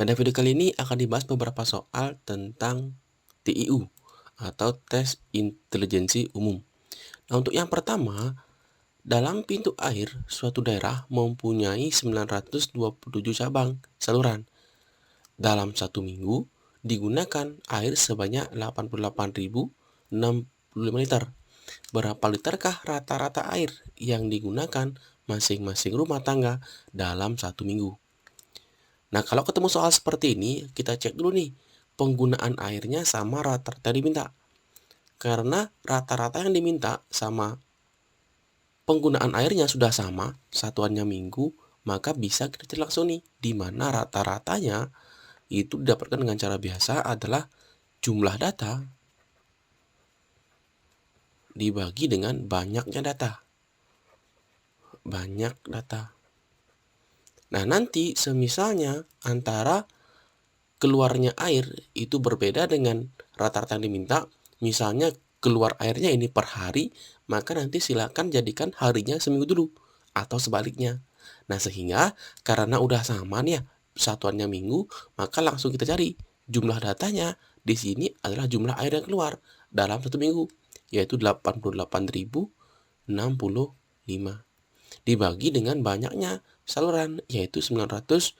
Pada video kali ini akan dibahas beberapa soal tentang TIU atau Tes Intelijensi Umum. Nah, untuk yang pertama, dalam pintu air, suatu daerah mempunyai 927 cabang saluran. Dalam satu minggu, digunakan air sebanyak 88.065 liter. Berapa literkah rata-rata air yang digunakan masing-masing rumah tangga dalam satu minggu? Nah, kalau ketemu soal seperti ini, kita cek dulu nih, penggunaan airnya sama rata-rata diminta. Karena rata-rata yang diminta sama penggunaan airnya sudah sama, satuannya minggu, maka bisa kita cek langsung nih, di mana rata-ratanya itu didapatkan dengan cara biasa adalah jumlah data dibagi dengan banyaknya data. Banyak data. Nah, nanti semisalnya antara keluarnya air itu berbeda dengan rata-rata yang diminta, misalnya keluar airnya ini per hari, maka nanti silakan jadikan harinya seminggu dulu, atau sebaliknya. Nah, sehingga karena udah sama nih ya, satuannya minggu, maka langsung kita cari jumlah datanya. Di sini adalah jumlah air yang keluar dalam satu minggu, yaitu 88.065 dibagi dengan banyaknya saluran, yaitu 927.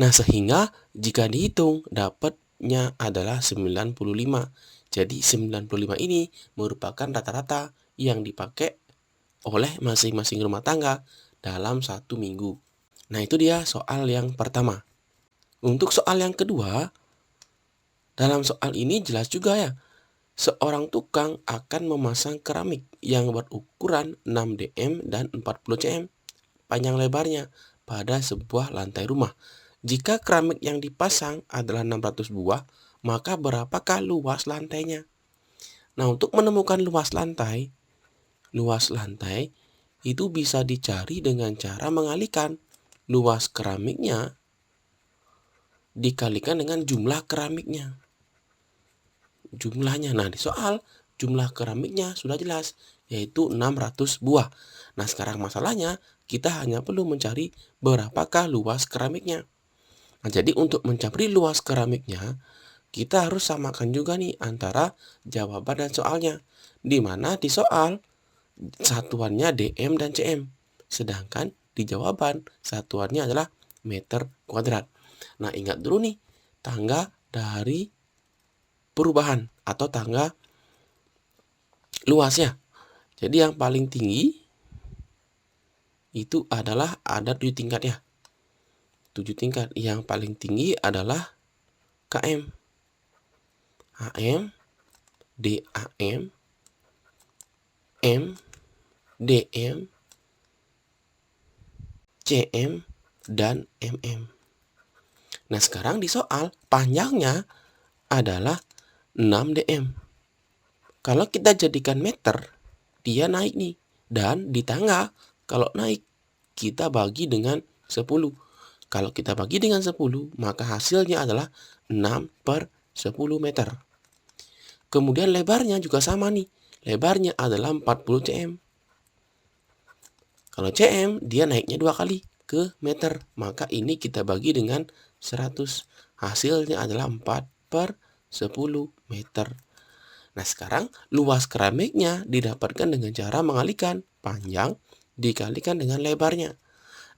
Nah, sehingga jika dihitung dapatnya adalah 95. Jadi 95 ini merupakan rata-rata yang dipakai oleh masing-masing rumah tangga dalam satu minggu. Nah, itu dia soal yang pertama. Untuk soal yang kedua, dalam soal ini jelas juga ya, seorang tukang akan memasang keramik yang berukuran 6 dm dan 40 cm panjang lebarnya pada sebuah lantai rumah. Jika keramik yang dipasang adalah 600 buah, maka berapakah luas lantainya? Nah, untuk menemukan luas lantai itu bisa dicari dengan cara mengalihkan luas keramiknya dikalikan dengan jumlah keramiknya. Jumlahnya. Nah, di soal jumlah keramiknya sudah jelas, yaitu 600 buah. Nah, sekarang masalahnya kita hanya perlu mencari berapakah luas keramiknya. Nah, jadi untuk mencari luas keramiknya, kita harus samakan juga nih antara jawaban dan soalnya. Di mana di soal satuannya dm dan cm, sedangkan di jawaban satuannya adalah meter kuadrat. Nah, ingat dulu nih, tangga dari perubahan atau tangga luasnya. Jadi yang paling tinggi itu adalah ada 7 tingkat ya. 7 tingkat. Yang paling tinggi adalah KM. HM, DAM, M, DM, CM, dan MM. Nah, sekarang di soal panjangnya adalah 6 dm. Kalau kita jadikan meter, dia naik nih. Dan di tangga, kalau naik, kita bagi dengan 10. Kalau kita bagi dengan 10, maka hasilnya adalah 6/10 meter. Kemudian lebarnya juga sama nih. Lebarnya adalah 40 cm. Kalau cm, dia naiknya 2 kali ke meter. Maka ini kita bagi dengan 100. Hasilnya adalah 4/10 meter. Nah, sekarang luas keramiknya didapatkan dengan cara mengalihkan panjang dikalikan dengan lebarnya.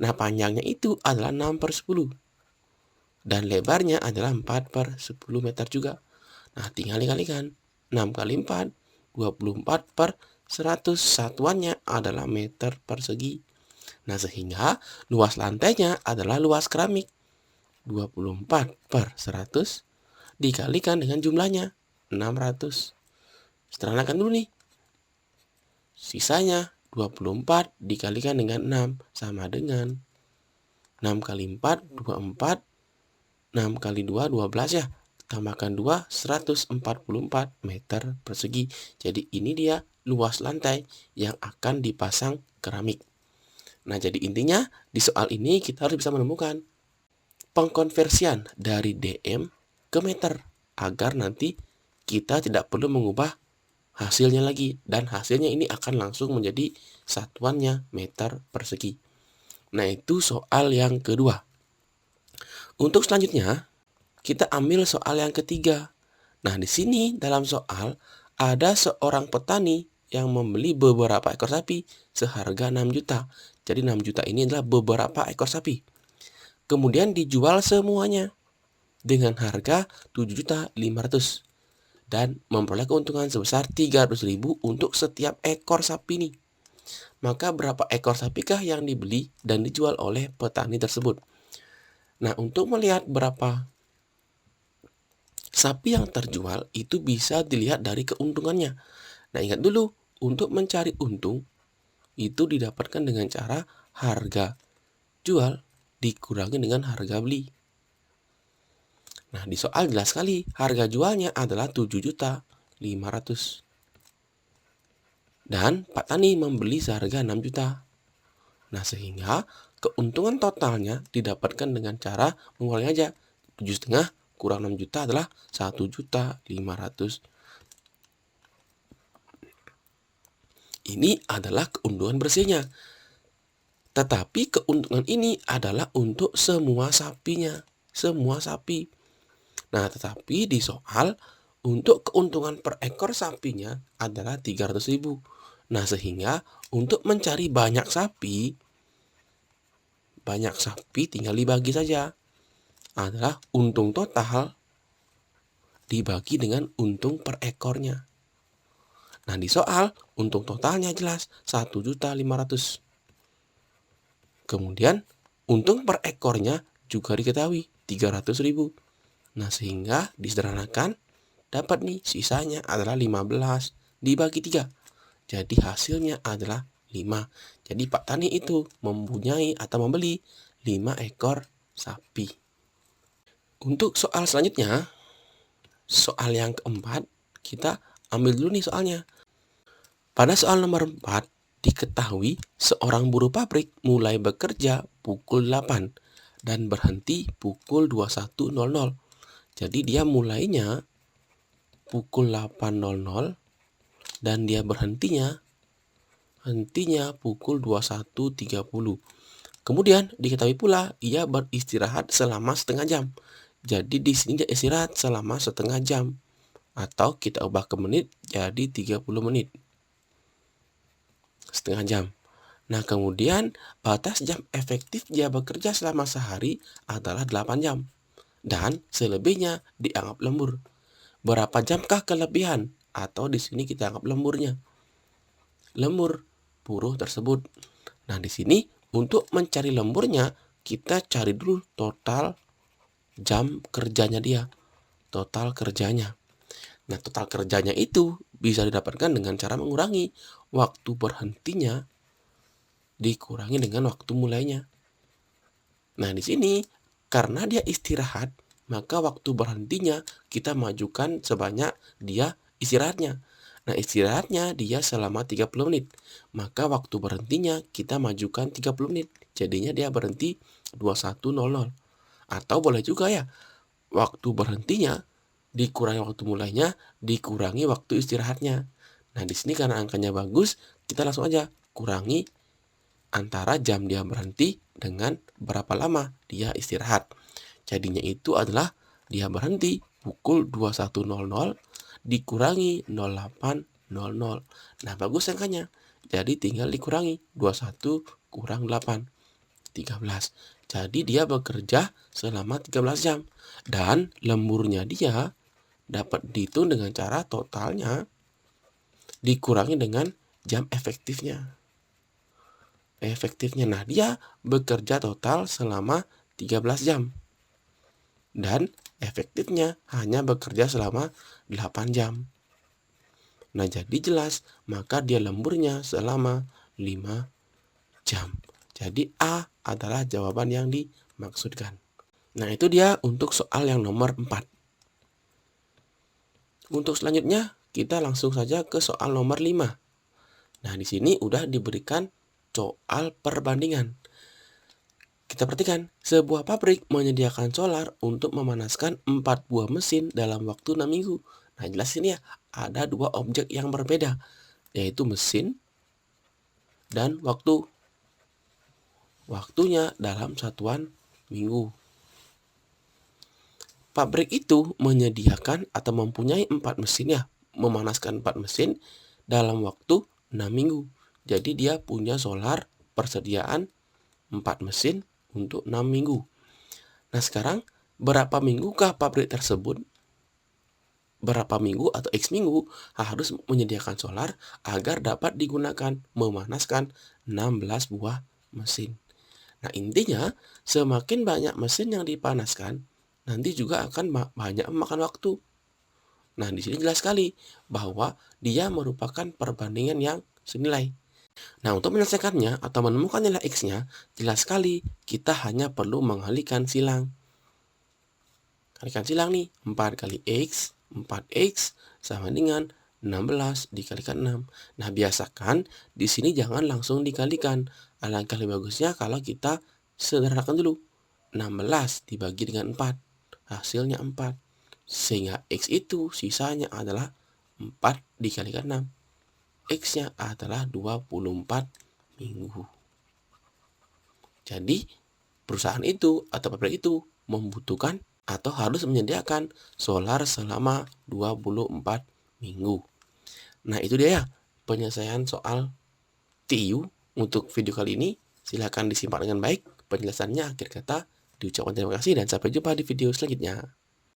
Nah, panjangnya itu adalah 6/10. Dan lebarnya adalah 4/10 meter juga. Nah, tinggal dikalikan. 6 kali 4, 24/100. Satuannya adalah meter persegi. Nah, sehingga luas lantainya adalah luas keramik. 24/100 dikalikan dengan jumlahnya 600. Sederhanakan dulu nih. Sisanya 24 dikalikan dengan 6 sama dengan 6 kali 4, 24. 6 kali 2, 12 ya. Tambahkan 2, 144 meter persegi. Jadi ini dia luas lantai yang akan dipasang keramik. Nah, jadi intinya di soal ini kita harus bisa menemukan pengkonversian dari dm ke meter agar nanti kita tidak perlu mengubah hasilnya lagi, dan hasilnya ini akan langsung menjadi satuannya meter persegi. Nah, itu soal yang kedua. Untuk selanjutnya, kita ambil soal yang ketiga. Nah, di sini dalam soal ada seorang petani yang membeli beberapa ekor sapi seharga 6 juta. Jadi 6 juta ini adalah beberapa ekor sapi. Kemudian dijual semuanya dengan harga 7.500.000 dan memperoleh keuntungan sebesar 300.000 untuk setiap ekor sapi ini. Maka berapa ekor sapikah yang dibeli dan dijual oleh petani tersebut? Nah, untuk melihat berapa sapi yang terjual itu bisa dilihat dari keuntungannya. Nah, ingat dulu, untuk mencari untung itu didapatkan dengan cara harga jual dikurangi dengan harga beli. Nah, di soal jelas sekali harga jualnya adalah 7.500.000 dan Pak Tani membeli seharga 6 juta. Nah, sehingga keuntungan totalnya didapatkan dengan cara mengurangi aja. 7,5 kurang 6 juta adalah 1.500.000. Ini adalah keuntungan bersihnya. Tetapi keuntungan ini adalah untuk semua sapinya, semua sapi. Nah, tetapi di soal untuk keuntungan per ekor sapinya adalah 300.000. Nah, sehingga untuk mencari banyak sapi tinggal dibagi saja. Adalah untung total dibagi dengan untung per ekornya. Nah, di soal untung totalnya jelas 1.500.000. Kemudian untung per ekornya juga diketahui 300.000. Nah, sehingga disederhanakan dapat nih sisanya adalah 15 dibagi 3. Jadi hasilnya adalah 5. Jadi Pak Tani itu mempunyai atau membeli 5 ekor sapi. Untuk soal selanjutnya, soal yang keempat, kita ambil dulu nih soalnya. Pada soal nomor 4, diketahui seorang buruh pabrik mulai bekerja pukul 8 dan berhenti pukul 21.00. Jadi dia mulainya pukul 8.00 dan dia berhentinya pukul 21.30. Kemudian diketahui pula ia beristirahat selama setengah jam. Jadi di sini dia istirahat selama setengah jam atau kita ubah ke menit jadi 30 menit. Setengah jam. Nah, kemudian batas jam efektif dia bekerja selama sehari adalah 8 jam. Dan selebihnya dianggap lembur. Berapa jamkah kelebihan? Atau di sini kita anggap lemburnya. Lembur buruh tersebut. Nah, di sini untuk mencari lemburnya kita cari dulu total jam kerjanya dia. Total kerjanya. Nah, total kerjanya itu bisa didapatkan dengan cara mengurangi waktu berhentinya dikurangi dengan waktu mulainya. Nah, di sini karena dia istirahat, maka waktu berhentinya kita majukan sebanyak dia istirahatnya. Nah, istirahatnya dia selama 30 menit. Maka waktu berhentinya kita majukan 30 menit. Jadinya dia berhenti 21.00. Atau boleh juga ya, waktu berhentinya dikurangi waktu mulainya, dikurangi waktu istirahatnya. Nah, di sini karena angkanya bagus, kita langsung aja kurangi antara jam dia berhenti dengan berapa lama dia istirahat. Jadinya itu adalah dia berhenti pukul 21.00 dikurangi 08.00. Nah, bagus angkanya. Jadi tinggal dikurangi 21 kurang 8, 13. Jadi dia bekerja selama 13 jam. Dan lemburnya dia dapat dihitung dengan cara totalnya dikurangi dengan jam efektifnya. Nah, dia bekerja total selama 13 jam. Dan efektifnya hanya bekerja selama 8 jam. Nah, jadi jelas, maka dia lemburnya selama 5 jam. Jadi A adalah jawaban yang dimaksudkan. Nah, itu dia untuk soal yang nomor 4. Untuk selanjutnya, kita langsung saja ke soal nomor 5. Nah, di sini udah diberikan soal perbandingan. Kita perhatikan, sebuah pabrik menyediakan solar untuk memanaskan 4 buah mesin dalam waktu 6 minggu. Nah, jelas ini ya, ada 2 objek yang berbeda, yaitu mesin dan waktunya dalam satuan minggu. pabrik itu menyediakan atau mempunyai 4 mesin ya, memanaskan 4 mesin dalam waktu 6 minggu. Jadi dia punya solar persediaan 4 mesin untuk 6 minggu. Nah sekarang berapa minggukah pabrik tersebut, berapa minggu atau X minggu harus menyediakan solar agar dapat digunakan memanaskan 16 buah mesin. Nah intinya semakin banyak mesin yang dipanaskan, nanti juga akan banyak memakan waktu. Nah di sini jelas sekali bahwa dia merupakan perbandingan yang senilai. Nah untuk menyelesaikannya atau menemukan nilai X-nya, jelas sekali kita hanya perlu mengalihkan silang. Kalikan silang nih, 4 kali X, 4X sama dengan 16 dikalikan 6. Nah, biasakan di sini jangan langsung dikalikan. Alangkah lebih bagusnya kalau kita sederhanakan dulu. 16 dibagi dengan 4, hasilnya 4. Sehingga X itu sisanya adalah 4 dikalikan 6. X-nya adalah 24 minggu. Jadi, perusahaan itu atau pabrik itu membutuhkan atau harus menyediakan solar selama 24 minggu. Nah itu dia ya penyelesaian soal TIU untuk video kali ini. Silahkan disimak dengan baik. Penjelasannya akhir kata diucapkan terima kasih dan sampai jumpa di video selanjutnya.